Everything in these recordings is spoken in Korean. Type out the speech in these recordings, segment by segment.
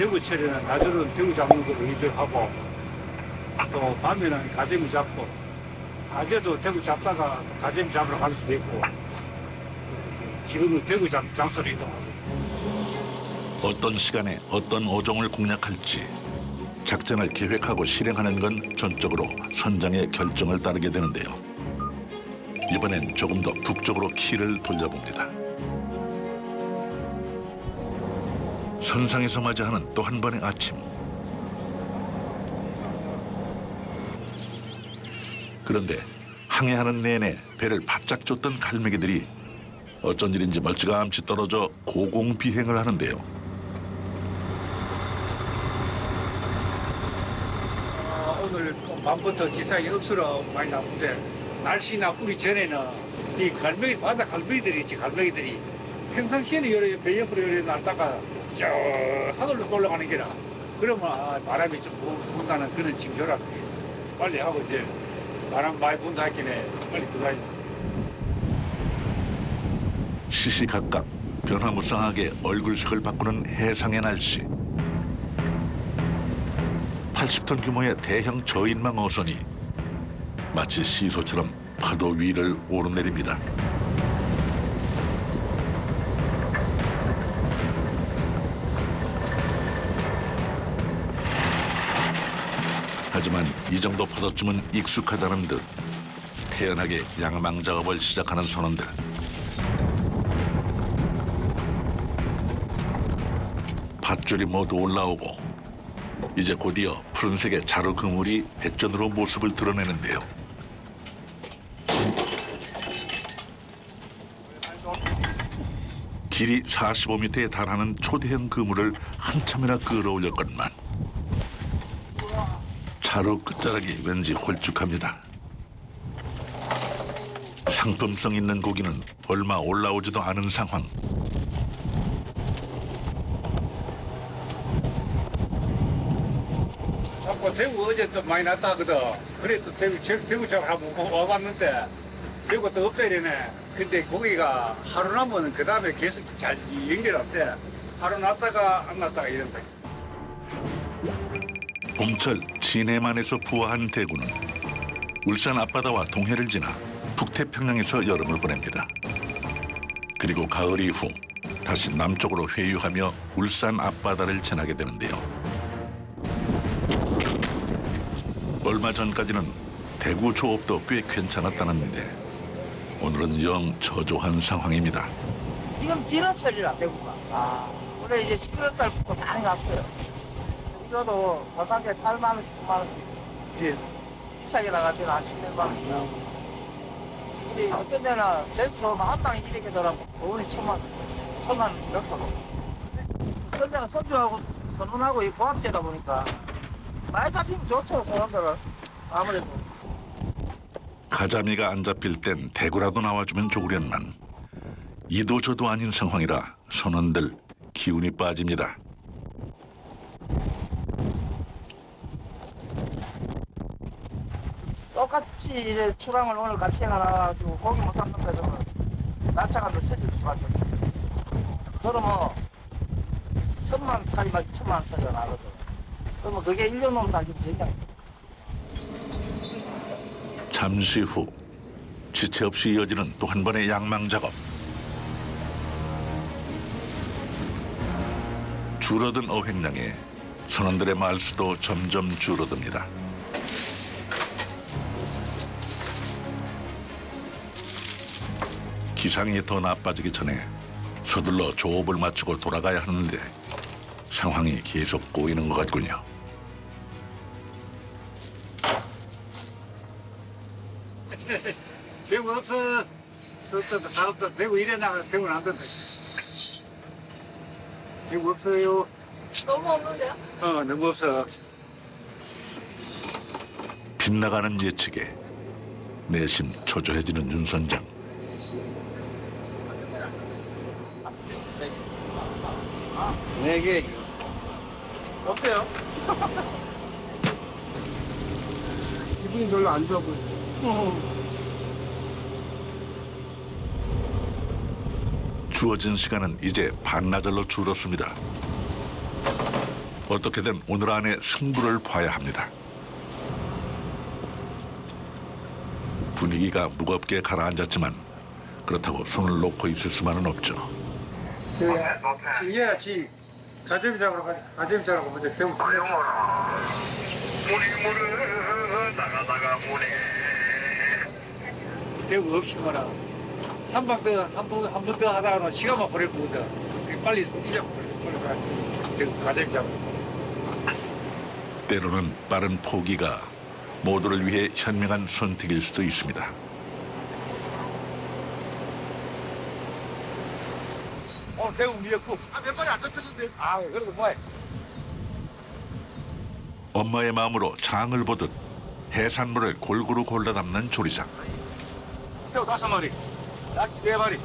대구철에는 낮에는 대구 잡는 걸로 위주로 하고 또 밤에는 가재미 잡고 낮에도 대구 잡다가 가재미 잡으러 갈 수도 있고 지금은 대구 장소로 이동하고 어떤 시간에 어떤 어종을 공략할지 작전을 계획하고 실행하는 건 전적으로 선장의 결정을 따르게 되는데요. 이번엔 조금 더 북쪽으로 키를 돌려봅니다. 선상에서 맞이하는 또 한 번의 아침. 그런데 항해하는 내내 배를 바짝 쫓던 갈매기들이 어쩐 일인지 멀찌감치 떨어져 고공비행을 하는데요. 오늘 밤부터 기상이 억수로 많이 나쁜데 날씨 나쁘기 전에는 이 갈매기 바다 갈매기들이 있지 갈매기들이 평상시에는 여러 배 옆으로 이렇게 날다가 저 하늘로 올라가는 게라 그러면 바람이 좀 분다는 그런 징조라 빨리 하고 이제 바람 많이 분다 했기에 빨리 들어가야지. 시시각각 변화무쌍하게 얼굴색을 바꾸는 해상의 날씨. 80톤 규모의 대형 저인망 어선이 마치 시소처럼 파도 위를 오르내립니다. 하지만 이 정도 파도쯤은 익숙하다는 듯 태연하게 양망 작업을 시작하는 선원들. 밧줄이 모두 올라오고 이제 곧이어 푸른색의 자루 그물이 배전으로 모습을 드러내는데요. 길이 45m에 달하는 초대형 그물을 한참이나 끌어올렸건만 자루 끝자락이 왠지 홀쭉합니다. 상품성 있는 고기는 얼마 올라오지도 않은 상황. 자꾸 대구 어제 또 많이 났다 하거든. 그래 또 대구 잘 한번 와봤는데 대구 또 없다 이러네. 근데 고기가 하루 나면 그 다음에 계속 잘 연결한대. 하루 났다가 안 났다가 이런다. 봄철 진해만에서 부화한 대구는 울산 앞바다와 동해를 지나 북태평양에서 여름을 보냅니다. 그리고 가을 이후 다시 남쪽으로 회유하며 울산 앞바다를 지나게 되는데요. 얼마 전까지는 대구 조업도 꽤 괜찮았다는데 오늘은 영 저조한 상황입니다. 지금 진원철이라 대구가. 원래 이제 11월 달부터 많이 났어요. 이거도 바닥에 8만 원씩, 9만 원씩. 예. 비싸게 나가지는 한 10만 원씩 나오고. 근데 어떤 데는 제주도 한 방에 이렇게 더라고. 돈이 1,000만 원씩 넣고. 선장은 선주하고 선원하고 이 고압제다 보니까 많이 잡히면 좋죠, 사람들은. 아무래도. 가자미가 안 잡힐 땐 대구라도 나와주면 좋으련만 이도 저도 아닌 상황이라 선원들 기운이 빠집니다. 똑같이 이제 출항을 오늘 같이 해놔가지고 고기 못 잡는 데서는 낙차가 더 쳐질 수밖에 없어요. 그러면 1,000만 차이가 2,000만 차이가 나거든. 그러면 그게 1년 넘는 달기면 굉장히. 잠시 후 지체 없이 이어지는 또 한 번의 양망 작업. 줄어든 어획량에 선원들의 말수도 점점 줄어듭니다. 기상이 더 나빠지기 전에 서둘러 조업을 마치고 돌아가야 하는데 상황이 계속 꼬이는 것 같군요. 대구 없어. 또 대구 이래 나가 대구는 안 된다. 대구 없어요. 너무 없는데요? 너무 없어. 빗나가는 예측에 내심 초조해지는 윤 선장. 네 개. 어때요? 기분이 별로 안 좋아 보여요. 주어진 시간은 이제 반나절로 줄었습니다. 어떻게든 오늘 안에 승부를 봐야 합니다. 분위기가 무겁게 가라앉았지만 그렇다고 손을 놓고 있을 수만은 없죠. 얘가 지 가재미 잡으러 가자. 가재미 잡으러 가자. 대구 틀려. 대구 없이거나 한번 더 하다가는 시간만 버리거든. 빨리 잊어버려. 빨리 가야 대구 가재미 잡으러. 때로는 빠른 포기가 모두를 위해 현명한 선택일 수도 있습니다. 대구 미역국. 몇 마리 안 잡혔는데. 그래도 뭐해. 엄마의 마음으로 장을 보듯 해산물을 골고루 골라 담는 조리장. 새우 5마리. 낙지 4마리.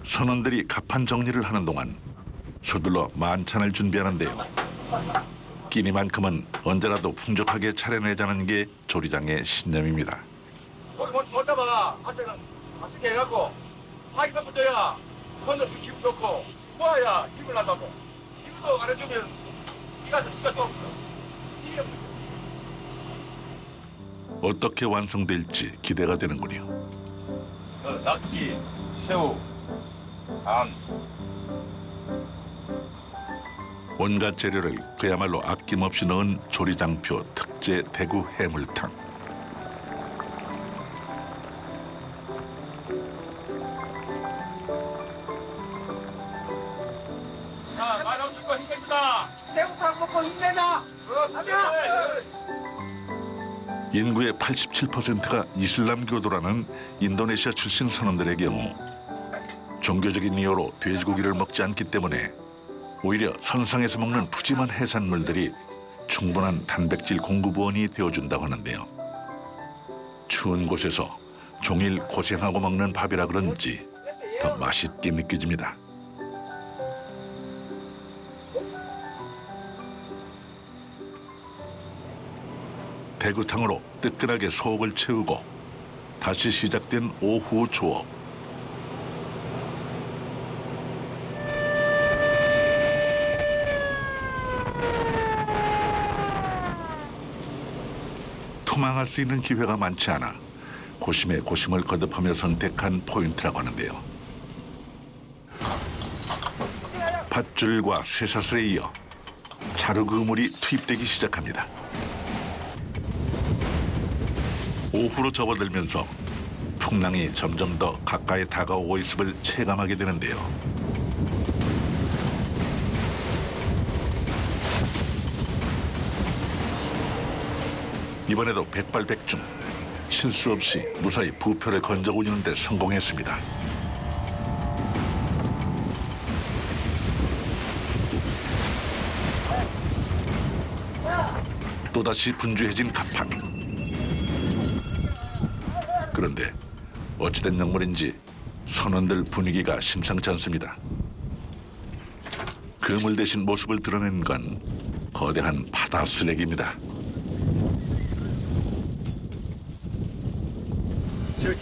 선원들이 갑판 정리를 하는 동안 서둘러 만찬을 준비하는데요. 끼니만큼은 언제라도 풍족하게 차려내자는 게 조리장의 신념입니다. 못 잡아. 한테는 맛있게 해갖고 사기가 붙어야 손도 기분 좋고 모아야 힘을 난다고. 이것도 안 해주면 니가 또 없어. 힘이 없어. 어떻게 완성될지 기대가 되는군요. 낙지, 새우, 간. 온갖 재료를 그야말로 아낌없이 넣은 조리장표 특제 대구 해물탕. 자, 마당 줄거 힘냅니다. 새우탕 먹고 힘내자. 인구의 87%가 이슬람교도라는 인도네시아 출신 선원들의 경우 종교적인 이유로 돼지고기를 먹지 않기 때문에 오히려 선상에서 먹는 푸짐한 해산물들이 충분한 단백질 공급원이 되어준다고 하는데요. 추운 곳에서 종일 고생하고 먹는 밥이라 그런지 더 맛있게 느껴집니다. 대구탕으로 뜨끈하게 속을 채우고 다시 시작된 오후 조업. 투망할 수 있는 기회가 많지 않아 고심에 고심을 거듭하며 선택한 포인트라고 하는데요. 밧줄과 쇠사슬에 이어 자루 그물이 투입되기 시작합니다. 오후로 접어들면서 풍랑이 점점 더 가까이 다가오고 있음을 체감하게 되는데요. 이번에도 백발백중 실수 없이 무사히 부표를 건져 올리는 데 성공했습니다. 또다시 분주해진 갑판. 그런데 어찌된 역물인지 선원들 분위기가 심상치 않습니다. 그물 대신 모습을 드러낸 건 거대한 바다 쓰레기입니다. 저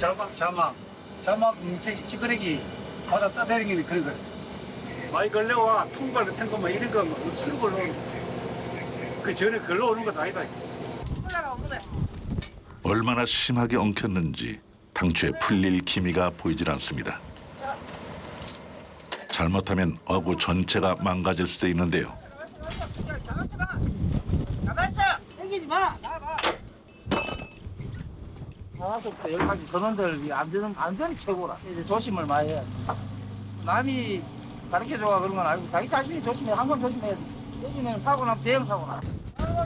자막 밑에 찌그러기 바다 떠다니는 그런 거. 많이 걸려와 통발 같은 거 뭐 이런 거 쓰는 걸로 그 전에 걸러 오는 건 아니다. 얼마나 심하게 엉켰는지 당초에 풀릴 기미가 보이질 않습니다. 잘못하면 어구 전체가 망가질 수도 있는데요. 당기지 마. 나가. 나와서부터 여기까지 전원들 안전이 최고라. 이제 조심을 많이 해야 돼. 남이 가르쳐줘가 그런 건 아니고 자기 자신이 조심해. 항상 조심해야 돼. 조심하면 사고 나면 대형 사고 나.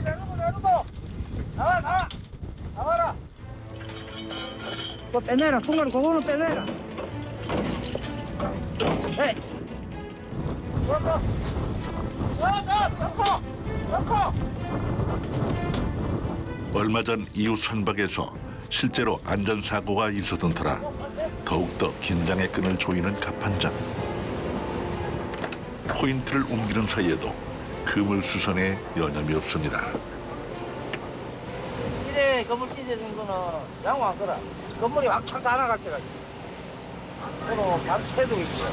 내놓고. 나와라. 그거 빼내라. 통과를 그거는 빼내라. 에이. 넣고. 얼마 전 이웃 선박에서 실제로 안전사고가 있었던 터라 더욱더 긴장의 끈을 조이는 갑판장. 포인트를 옮기는 사이에도 그물 수선에 여념이 없습니다. 이래 건물 시대된 거는 양호 안 거라. 건물이 왕창 다 나갈 때가 있어. 그럼 바로 새도 있어.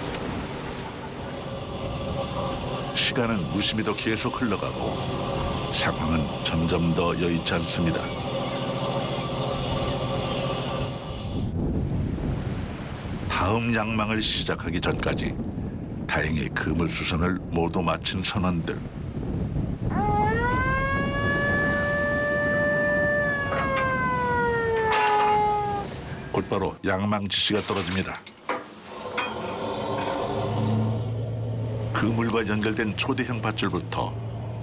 시간은 무심히도 계속 흘러가고 상황은 점점 더 여의치 않습니다. 다음 양망을 시작하기 전까지 다행히 그물 수선을 모두 마친 선원들. 곧바로 양망 지시가 떨어집니다. 그물과 연결된 초대형 밧줄부터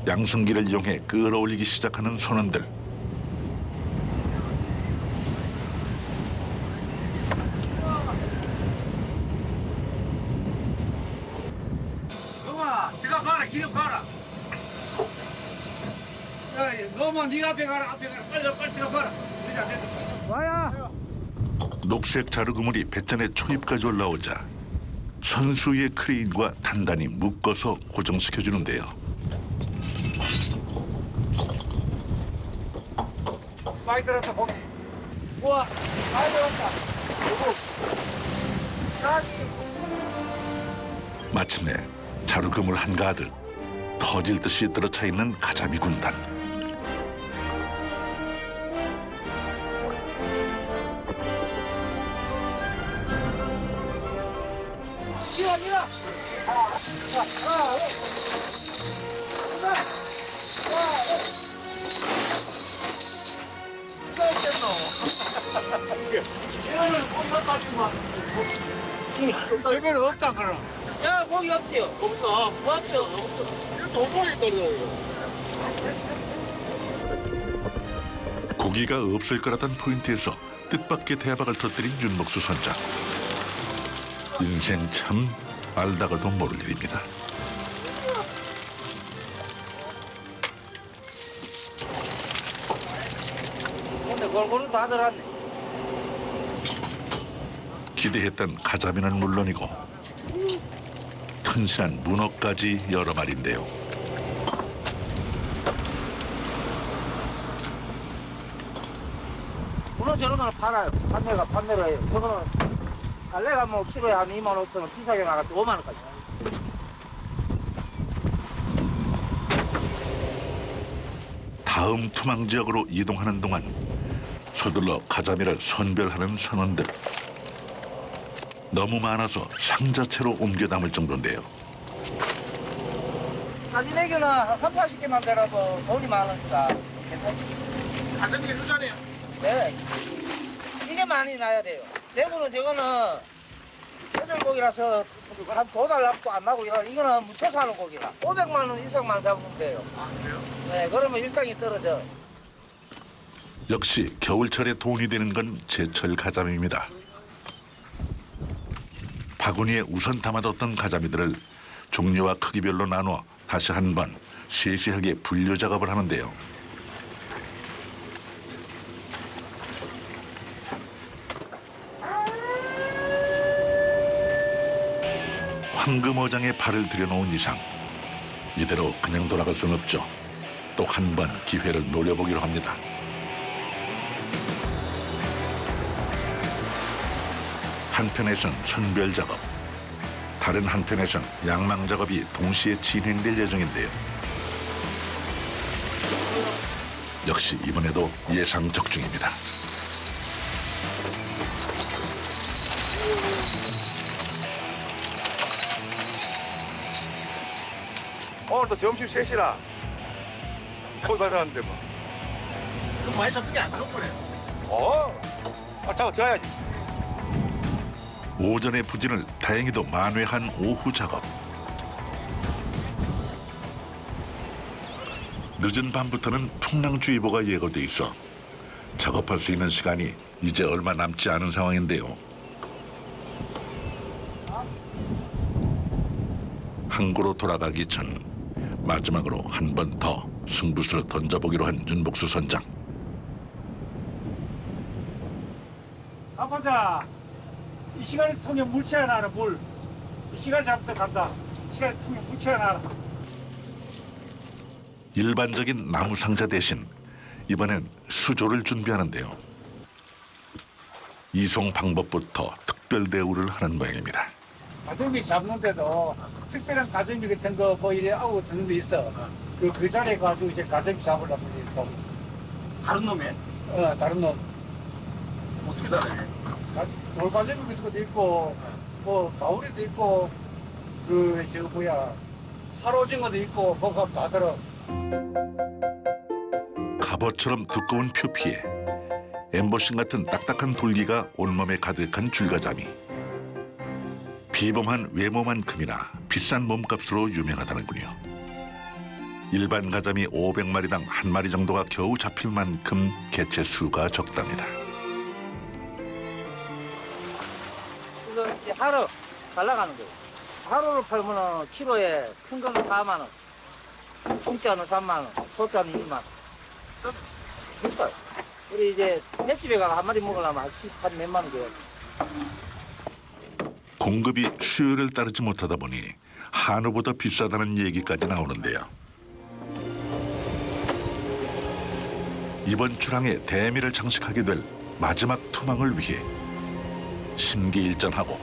양승기를 이용해 끌어올리기 시작하는 선원들. 영아, 네가 봐라, 기름 봐라. 야, 너만 네가 앞에 가라, 앞에 가라. 빨리 네가 봐라. 그러지 않겠어? 와야. 녹색 자루 그물이 배전에 초입까지 올라오자 선수의 크레인과 단단히 묶어서 고정시켜주는데요. 많이 들었다, 거기. 우와, 많이 들었다. 마침내 자루 그물 한가득 터질 듯이 들어차 있는 가자미 군단. 밀어. 저거는 없다, 그럼. 야, 거기 없대요. 없어. 없어. 이거 도통에 떨어져. 고기가 없을 거라던 포인트에서 뜻밖의 대박을 터뜨린 윤목수 선장. 인생 참 알다가도 모를 일입니다. 근데 골고루 다 들었네. 기대했던 가자미는 물론이고 튼실한 문어까지 여러 마리인데요. 문어 저런 거는 팔아요. 판매를 해요. 저거는 달래가 뭐 키로에 한 25,000원, 비싸게 나가서 5만 원까지. 다음 투망 지역으로 이동하는 동안 서둘러 가자미를 선별하는 선원들. 너무 많아서 상자채로 옮겨 담을 정도인데요. 가지내기는 한 3, 40개만 되라도 돈이 많으니까. 가자미가 효자네요. 네. 이게 많이 나야 돼요. 대구는 저거는 해들고기라서 한 2달 납도 안 나고 이거는 묻혀서 하는 고기라 500만 원 이상만 잡으면 돼요. 아, 그래요? 네, 그러면 일당이 떨어져. 역시 겨울철에 돈이 되는 건 제철 가자미입니다. 바구니에 우선 담아뒀던 가자미들을 종류와 크기별로 나누어 다시 한번 세세하게 분류 작업을 하는데요. 황금어장에 발을 들여놓은 이상 이대로 그냥 돌아갈 순 없죠. 또 한 번 기회를 노려보기로 합니다. 한편에선 선별 작업, 다른 한편에선 양망 작업이 동시에 진행될 예정인데요. 역시 이번에도 예상 적중입니다. 오늘도 점심 3시라 거기 받았는데 뭐. 그럼 많이 잡힌 게 안 좋은 거네. 잡아줘야지. 오전의 부진을 다행히도 만회한 오후 작업. 늦은 밤부터는 풍랑주의보가 예고돼 있어 작업할 수 있는 시간이 이제 얼마 남지 않은 상황인데요. 항구로 돌아가기 전 마지막으로 한 번 더 승부수를 던져보기로 한 윤복수 선장. 아보자. 이 시간에 통에 물 채워놔라, 물. 이 시간 잡부터 간다. 이 시간에 통에 물 채워놔라. 일반적인 나무 상자 대신 이번엔 수조를 준비하는데요. 이송 방법부터 특별 대우를 하는 모양입니다. 가재미 잡는데도 특별한 가재미 같은 거 뭐 이래 아우 드는 데 있어. 그 자리에 가지고 이제 가재미 잡으려고 이제 가고 있어. 다른 놈에? 다른 놈. 어떻게 다르게? 돌가재미 같은 것도 있고, 뭐, 가오리도 있고, 사로징어도 있고, 그거 다 들어. 갑옷처럼 두꺼운 표피에 엠보싱 같은 딱딱한 돌기가 온몸에 가득한 줄가자미. 비범한 외모만큼이나 비싼 몸값으로 유명하다는군요. 일반 가자미 500마리당 1마리 정도가 겨우 잡힐 만큼 개체 수가 적답니다. 이거 이제 하루 잘 나가는 거예요. 하루를 팔면은 키로에 큰 거는 4만 원, 중짜는 3만 원, 소짜는 2만 원. 비싸요. 우리 이제 횟집에 가서 한 마리 먹으려면 한 몇만 원 줘요. 공급이 수요를 따르지 못하다 보니 한우보다 비싸다는 얘기까지 나오는데요. 이번 출항에 대미를 장식하게 될 마지막 투망을 위해 심기일전하고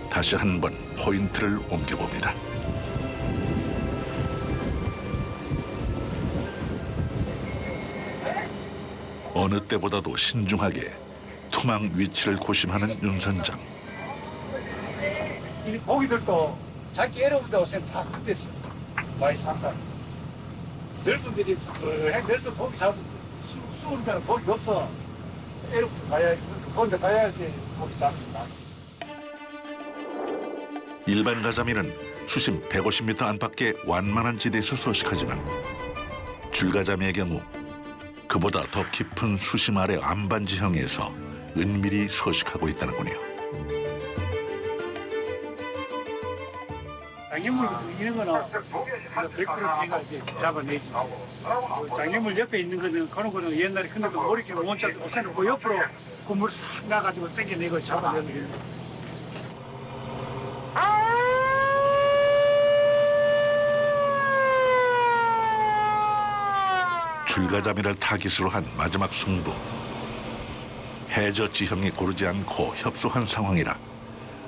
다시 한번 포인트를 옮겨봅니다. 어느 때보다도 신중하게 투망 위치를 고심하는 윤 선장. 이 고기들도 자기 애로부터 오면 다 끝냈어. 많이 산다. 넓은 데이 넓은 고기 잡고 수은 데는 고기 없어. 애로부터 가야지. 거기서 가야지 고기 잡는다. 일반 가자미는 수심 150m 안팎의 완만한 지대에서 서식하지만 줄가자미의 경우 그보다 더 깊은 수심 아래 안반지형에서 은밀히 서식하고 있다는군요. 장애물 이런 거는 100% 내가 이제 잡아내지. 장애물 옆에 있는 거는 그런 거는 옛날에 근데 그 머리끼리 원자 우선은 그 옆으로 그 물 싹 나가지고 당겨내고 잡아내는 거예요. 줄가자미를 타깃으로 한 마지막 승부. 해저 지형이 고르지 않고 협소한 상황이라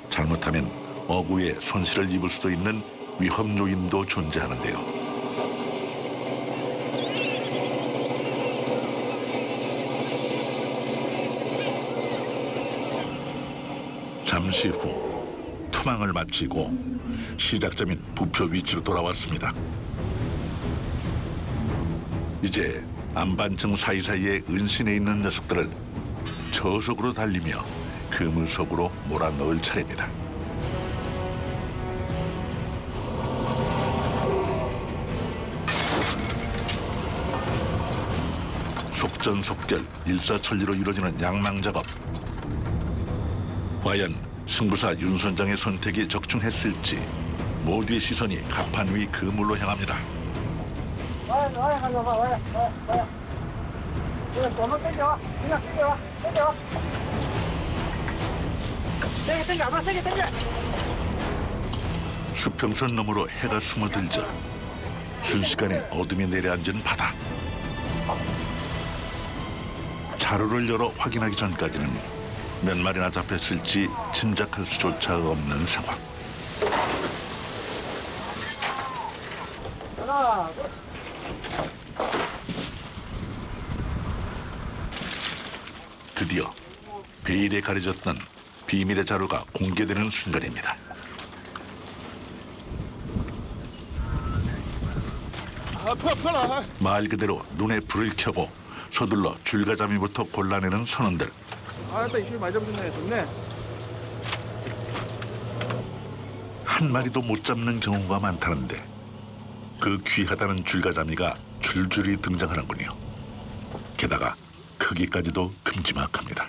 잘못하면 어구에 손실을 입을 수도 있는 위험 요인도 존재하는데요. 잠시 후 투망을 마치고 시작점인 부표 위치로 돌아왔습니다. 이제 안반층 사이사이에 은신해 있는 녀석들을 저속으로 달리며 그물 속으로 몰아넣을 차례입니다. 속전속결 일사천리로 이루어지는 양망 작업. 과연 승부사 윤 선장의 선택이 적중했을지 모두의 시선이 갑판 위 그물로 향합니다. 와야. 이거 너무 땡겨와. 그냥 땡겨와. 땡겨. 아마 세게 땡겨. 수평선 너머로 해가 숨어들자 순식간에 어둠이 내려앉은 바다. 자루를 열어 확인하기 전까지는 몇 마리나 잡혔을지 짐작할 수조차 없는 상황. 하나, 둘. 드디어 베일에 가려졌던 비밀의 자루가 공개되는 순간입니다. 말 그대로 눈에 불을 켜고 서둘러 줄가자미부터 골라내는 선원들. 아따 이슈 많이 잡혔네. 좋네. 한 마리도 못 잡는 경우가 많다는데 그 귀하다는 줄가자미가 줄줄이 등장하는군요. 게다가 크기까지도 큼지막합니다.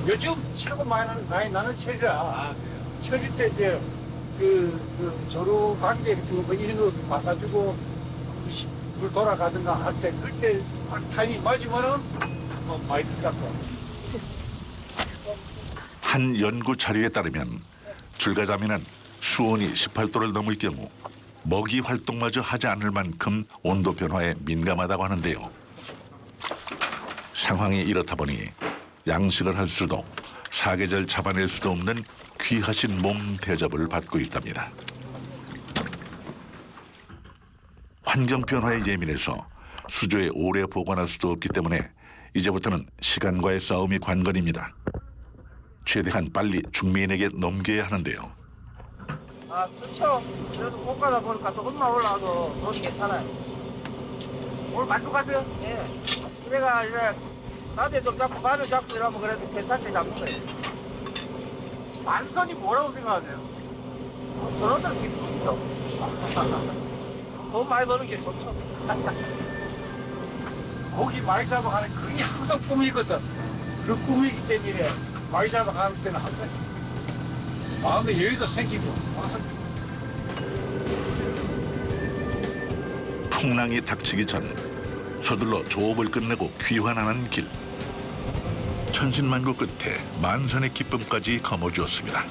요즘 최고 많이 나는 철이라. 철일 때 이제 조루 관계 뭐 이런 거 바꿔주고 물 돌아가든가 할 때 그때 타이밍 맞으면은 뭐 많이 잡고. 한 연구 자료에 따르면 줄가자미는 수온이 18도를 넘을 경우 먹이 활동마저 하지 않을 만큼 온도 변화에 민감하다고 하는데요. 상황이 이렇다 보니 양식을 할 수도 사계절 잡아낼 수도 없는 귀하신 몸 대접을 받고 있답니다. 환경 변화에 예민해서 수조에 오래 보관할 수도 없기 때문에 이제부터는 시간과의 싸움이 관건입니다. 최대한 빨리 중매인에게 넘겨야 하는데요. 아, 좋죠. 그래도 고가다 보니까 조금만 올라와도 돈이 괜찮아요. 오늘 만족하세요? 예. 그래가 이제 낮에 좀 잡고 밤에 잡고 이러면 그래도 괜찮게 잡는 거예요. 만선이 뭐라고 생각하세요? 서로들 기쁘죠. 돈 많이 버는 게 좋죠. 고기 많이 잡아가는 그게 항상 꿈이거든. 그 꿈이기 때문에 많이 잡아가는 때는 항상 마음에 여유도 생기고 항상 풍랑이 닥치기 전 서둘러 조업을 끝내고 귀환하는 길. 천신만고 끝에 만선의 기쁨까지 거머쥐었습니다.